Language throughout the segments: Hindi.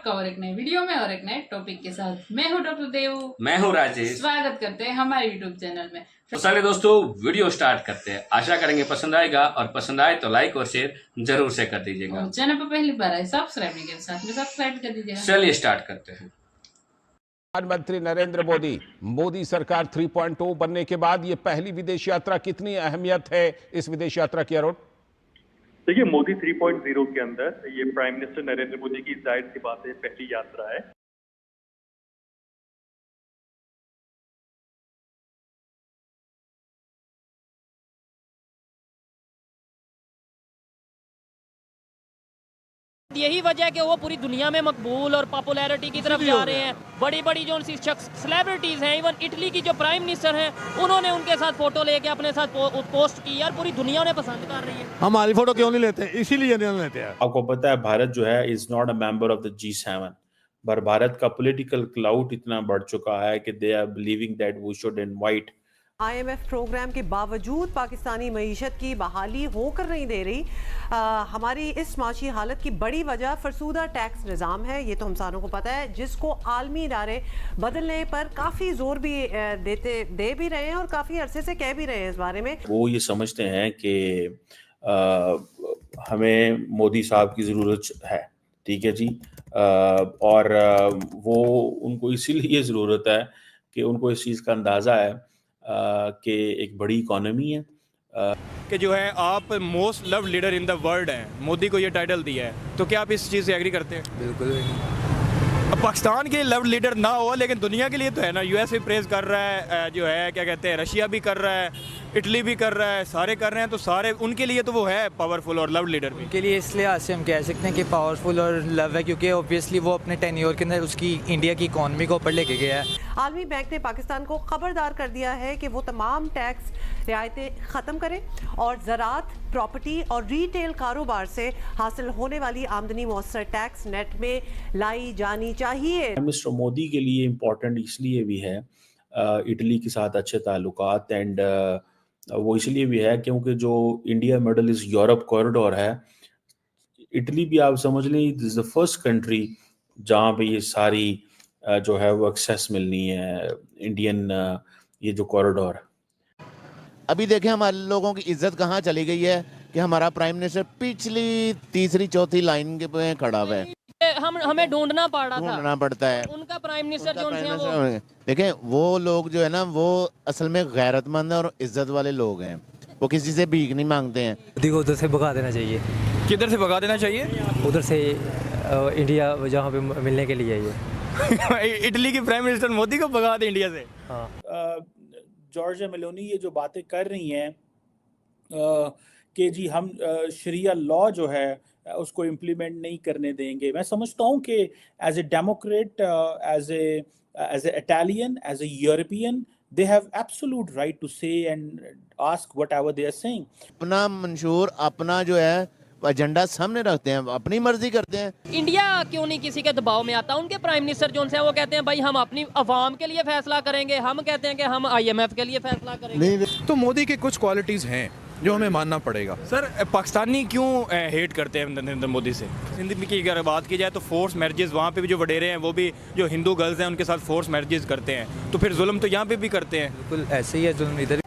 आपका और एक नए वीडियो में और एक नए टॉपिक के साथ। मैं हूं डॉक्टर देव, मैं हूं राजेश। स्वागत करते हैं हमारे यूट्यूब चैनल में। तो चलिए दोस्तों वीडियो स्टार्ट करते हैं। आशा करेंगे पसंद आएगा और पसंद आए तो लाइक और शेयर जरूर से कर दीजिएगा। और चैनल पर पहली बार आए सब्सक्राइब नहीं किया, साथ में सब्सक्राइब कर दीजिएगा। चलिए स्टार्ट करते हैं। प्रधानमंत्री नरेंद्र मोदी सरकार 3.0 बनने के बाद ये पहली विदेश यात्रा कितनी अहमियत है इस विदेश यात्रा की? अरुण, देखिए, मोदी 3.0 के अंदर ये प्राइम मिनिस्टर नरेंद्र मोदी की जाहिर सी बात है पहली यात्रा है। यही वजह है कि वो पूरी दुनिया में मकबूल और पॉपुलैरिटी की तरफ जा रहे हैं। बड़ी बड़ी जो उनकी सेलिब्रिटीज हैं, इवन इटली की जो प्राइम मिनिस्टर हैं, उन्होंने उनके साथ फोटो लेके अपने साथ पोस्ट की। यार पूरी दुनिया उन्हें पसंद कर रही है। हमारी फोटो क्यों नहीं लेते? इसीलिए नहीं लेते हैं। आपको पता है भारत जो है is not a member of the G7, पर भारत का पॉलिटिकल क्लाउड इतना बढ़ चुका है कि they are believing that we should invite. IMF program के बावजूद पाकिस्तानी मईशत की बहाली होकर नहीं दे रही। हमारी इस माशी हालत की बड़ी वजह फरसूदा टैक्स निज़ाम है, ये तो हम सारों को पता है, जिसको आलमी इदारे बदलने पर काफ़ी जोर भी दे भी रहे हैं और काफ़ी अरसे से कह भी रहे हैं इस बारे में। वो ये समझते हैं कि हमें मोदी साहब की ज़रूरत है, ठीक है जी, और वो उनको इसीलिए ज़रूरत है कि उनको इस चीज़ का अंदाज़ा है कि एक बड़ी इकोनॉमी है कि जो है आप most love leader in the world हैं। मोदी को ये टाइटल दिया है, तो क्या आप इस चीज़ से एग्री करते हैं? बिल्कुल। अब पाकिस्तान के लव लीडर ना हो, लेकिन दुनिया के लिए तो है ना। यूएस भी प्रेज कर रहा है, जो है क्या कहते हैं, रशिया भी कर रहा है, इटली भी कर रहा है, सारे कर रहे हैं। तो सारे उनके लिए तो वो है पावरफुल और लव लीडर भी। उनके लिए इस लिहाज से हम कह सकते हैं कि पावरफुल और लव है, क्योंकि ऑब्वियसली वो अपने टेन्योर के अंदर उसकी इंडिया की इकॉनमी को ऊपर लेके गया है। आलमी बैंक ने पाकिस्तान को खबरदार कर दिया है कि वो तमाम टैक्स रियायतें ख़त्म करे और ज़राअत, प्रॉपर्टी और रिटेल कारोबार से हासिल होने वाली आमदनी मौसर टैक्स नेट में लाई जानी चाहिए। मिस्टर मोदी के लिए इम्पोर्टेंट इसलिए भी है इटली के साथ अच्छे ताल्लुकात, एंड वो इसलिए भी है क्योंकि जो India middle east Europe corridor है, इटली भी आप समझ लें this is the first country जहाँ पे ये सारी जो है वो एक्सेस मिलनी है इंडियन ये जो कॉरिडोर। अभी देखें हमारे लोगों की इज्जत कहाँ चली गई है कि हमारा प्राइम मिनिस्टर पिछली तीसरी चौथी लाइन के पे खड़ा हुआ है। हमें ढूंढना पड़ता है उनका प्राइम मिनिस्टर जो है। देखें वो लोग जो है ना, वो असल में गैरतमंद और इज्जत वाले लोग हैं। वो किसी से भीख नहीं मांगते हैं। मोदी को उधर से भगा देना चाहिए। किधर से भगा देना चाहिए? उधर से इंडिया जहाँ पे मिलने के लिए ये इटली की प्राइम मिनिस्टर मोदी को भगा दे इंडिया से। हाँ। जॉर्जिया मेलोनी ये जो बातें कर रही हैं कि जी हम शरिया लॉ जो है उसको इम्प्लीमेंट नहीं करने देंगे, मैं समझता हूँ कि as a democrat, as a Italian, as a European, they have absolute right to say and ask whatever they are saying. अपना मंशूर अपना जो है एजेंडा सामने रखते हैं, अपनी मर्जी करते हैं। इंडिया क्यों नहीं किसी के दबाव में आता? उनके प्राइम मिनिस्टर जो हैं वो कहते हैं भाई हम अपनी अवाम के लिए फैसला करेंगे, हम कहते हैं कि हम IMF के लिए फैसला करेंगे। नहीं। तो मोदी के कुछ क्वालिटीज हैं जो हमें मानना पड़ेगा। सर, पाकिस्तानी क्यों हेट करते हैं नरेंद्र मोदी से? हिंदी की अगर बात की जाए तो फोर्स मैरिजेस वहाँ पे भी जो वडेरे हैं वो भी जो हिंदू गर्ल्स हैं उनके साथ फोर्स मैरिजेस करते हैं, तो फिर जुल्म तो यहाँ पे भी करते हैं। बिल्कुल ऐसे ही है जुल्म इधर।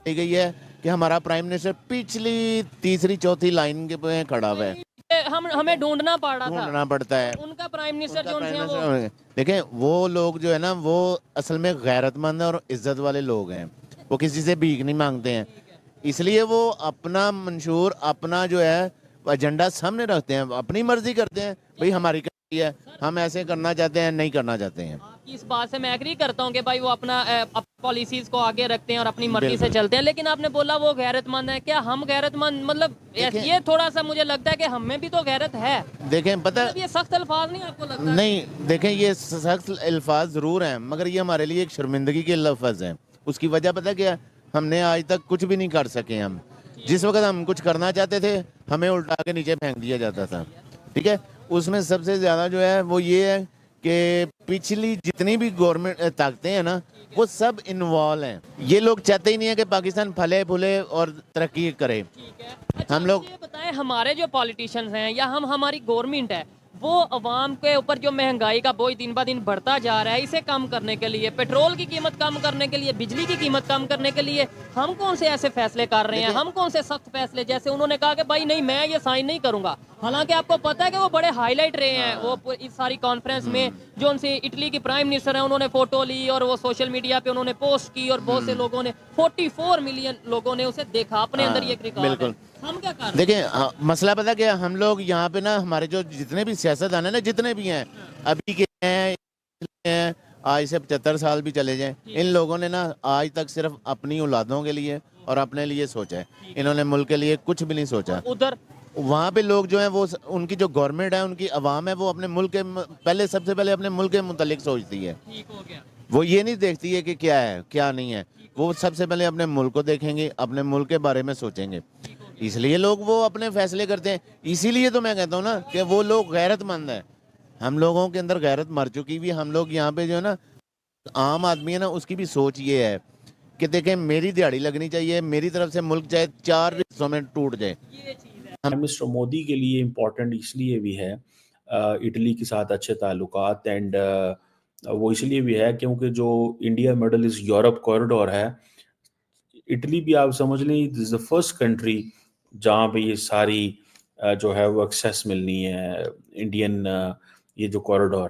गई है कि हमारा प्राइम मिनिस्टर पिछली तीसरी चौथी लाइन के पे खड़ा हुआ है। हमें ढूंढना पड़ता है उनका प्राइम मिनिस्टर जो है वो। देखें वो लोग जो है ना, वो असल में गैरतमंद और इज्जत वाले लोग हैं। वो किसी से भीख नहीं मांगते हैं, इसलिए वो अपना मंशूर अपना जो है एजेंडा सामने रखते हैं, अपनी मर्जी करते हैं। भाई हमारी कंट्री है, हम ऐसे करना चाहते हैं, नहीं करना चाहते हैं। इस बात से मैं एग्री करता हूँ कि भाई वो अपना पॉलिसीज को आगे रखते हैं और अपनी मर्जी से चलते हैं, लेकिन आपने बोला वो गैरतमंद है। क्या हम गैरतमंद, मतलब ये थोड़ा सा मुझे लगता है कि हमें भी तो गैरत है। देखें पता मतलब ये सख्त अल्फाज नहीं आपको लगता? नहीं, देखें ये सख्त अल्फाज जरूर हैं, मगर ये हमारे लिए एक शर्मिंदगी के लफ्ज हैं। उसकी वजह पता क्या, हमने आज तक कुछ भी नहीं कर सके। हम जिस वक्त हम कुछ करना चाहते थे हमें उल्टा के नीचे फेंक दिया जाता था, ठीक है। उसमें सबसे ज़्यादा जो है वो ये है कि पिछली जितनी भी गवर्नमेंट ताकतें हैं ना, वो सब इन्वॉल्व हैं। ये लोग चाहते ही नहीं है कि पाकिस्तान फले फूले और तरक्की करे। अच्छा, हम लोग ये बताएं, हमारे जो पॉलिटिशियंस हैं या हमारी गवर्नमेंट है, वो अवाम के ऊपर जो महंगाई का बोझ दिन ब दिन बढ़ता जा रहा है, इसे कम करने के लिए, पेट्रोल की कीमत कम करने के लिए, बिजली की कीमत कम करने के लिए हम कौन से ऐसे फैसले कर रहे हैं? हम कौन से सख्त फैसले, जैसे उन्होंने कहा कि भाई नहीं, मैं ये साइन नहीं करूंगा। हालांकि आपको पता है कि वो बड़े हाईलाइट रहे हैं वो इस सारी कॉन्फ्रेंस में। जो उनसे इटली की प्राइम मिनिस्टर है, उन्होंने फोटो ली और वो सोशल मीडिया पे उन्होंने पोस्ट की और बहुत से लोगों ने 44 मिलियन लोगों ने उसे देखा। अपने अंदर ये रिकॉर्ड है। हम क्या कर रहे हैं? देखिए मसला पता क्या, हम लोग यहाँ पे ना, हमारे जो जितने भी सियासतदान है ना, जितने भी हैं अभी के हैं, आज से 75 साल भी चले जाएं, इन लोगों ने ना आज तक सिर्फ अपनी औलादों के लिए और अपने लिए सोचा है। इन्होंने मुल्क के लिए कुछ भी नहीं सोचा। उधर वहाँ पे लोग जो हैं, वो उनकी जो गवर्नमेंट है, उनकी आवाम है, वो अपने मुल्क के पहले, सबसे पहले अपने मुल्क के मुतालिक सोचती है। वो ये नहीं देखती है कि क्या है क्या नहीं है। वो सबसे पहले अपने मुल्क को देखेंगे, अपने मुल्क के बारे में सोचेंगे। इसलिए लोग वो अपने फैसले करते हैं। इसीलिए तो मैं कहता हूँ ना कि वो लोग गैरतमंद हैं। हम लोगों के अंदर गैरत मर चुकी हुई। हम लोग यहाँ पे जो है ना, आम आदमी है ना, उसकी भी सोच ये है कि देखें, मेरी दिहाड़ी लगनी चाहिए, मेरी तरफ से मुल्क चाहे 4 हिस्सों में टूट जाए। मिस्टर मोदी के लिए इम्पोर्टेंट इसलिए भी है इटली के साथ अच्छे ताल्लुकात, एंड वो इसलिए भी है क्योंकि जो India middle east Europe corridor है, इटली भी आप समझ लें, this is the first country जहाँ पे ये सारी जो है वो एक्सेस मिलनी है इंडियन ये जो कॉरिडोर।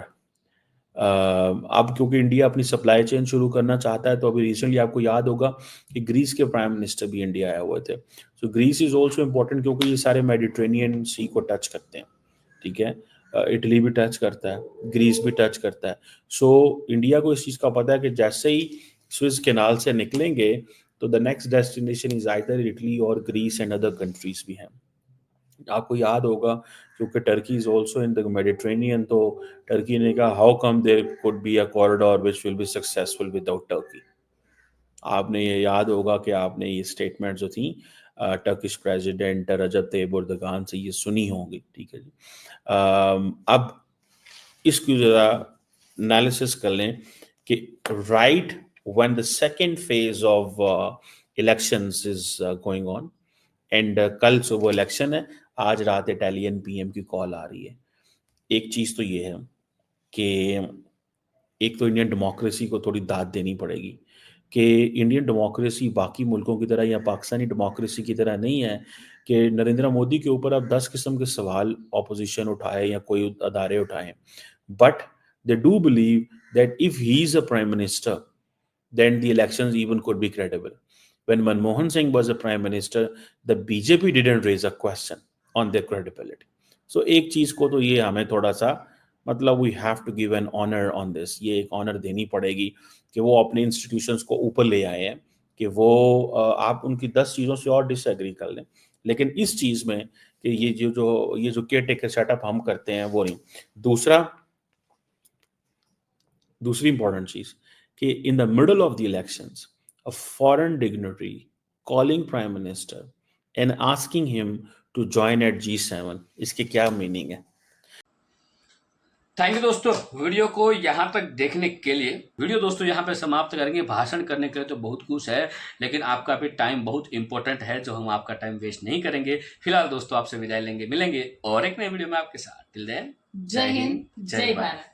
अब क्योंकि इंडिया अपनी सप्लाई चेन शुरू करना चाहता है, तो अभी रिसेंटली आपको याद होगा कि ग्रीस के प्राइम मिनिस्टर भी इंडिया आए हुए थे। सो ग्रीस इज ऑल्सो इम्पोर्टेंट क्योंकि ये सारे मेडिटेरेनियन सी को टच करते हैं, ठीक है। इटली भी टच करता है, ग्रीस भी टच करता है। सो इंडिया को इस चीज़ का पता है कि जैसे ही स्विस कैनाल से निकलेंगे तो the next destination is either Italy और ग्रीस एंड अदर कंट्रीज भी हैं। आपको याद होगा क्योंकि Turkey is also in the Mediterranean, तो टर्की ने कहा how come there could be a corridor which will be successful without Turkey. आपने ये याद होगा कि आपने ये स्टेटमेंट जो थी टर्किश प्रेसिडेंट रजब तैयब एर्दोगान से ये सुनी होगी, ठीक है जी। अब इसकी ज़रा एनालिसिस कर लें कि right when the second phase of elections is going on, and कल सुबह इलेक्शन है, आज रात इटालियन पीएम की कॉल आ रही है। एक चीज़ तो ये है कि एक तो इंडियन डेमोक्रेसी को थोड़ी दाद देनी पड़ेगी कि इंडियन डेमोक्रेसी बाकी मुल्कों की तरह या पाकिस्तानी डेमोक्रेसी की तरह नहीं है कि नरेंद्र मोदी के ऊपर अब 10 किस्म के सवाल ऑपोजिशन उठाए या कोई अदारे उठाएं, but they do believe that if he is a prime minister then the elections even could be credible. When Manmohan Singh was a prime minister, the BJP didn't raise a question on their credibility. So एक चीज़ को तो ये हमें थोड़ा सा मतलब we have to give an honor on this. ये एक honor देनी पड़ेगी कि वो अपने institutions को ऊपर ले आए हैं, कि वो आप उनकी 10 चीज़ों से और disagree कर लें, लेकिन इस चीज़ में कि ये जो केयरटेकर सेटअप हम करते हैं वो नहीं। दूसरी इंपॉर्टेंट चीज़ कि in the middle of the elections, a foreign dignitary calling prime minister and asking him to join at G7, इसके क्या मीनिंग है? थैंक यू दोस्तों, वीडियो को यहाँ तक देखने के लिए। वीडियो दोस्तों यहाँ पे समाप्त करेंगे। भाषण करने के लिए तो बहुत कुछ है, लेकिन आपका भी टाइम बहुत इंपॉर्टेंट है, जो हम आपका टाइम वेस्ट नहीं करेंगे। फिलहाल दोस्तों आपसे विदाई लेंगे, मिलेंगे और एक नए वीडियो में आपके साथ। टिल देन, जय हिंद, जय भारत।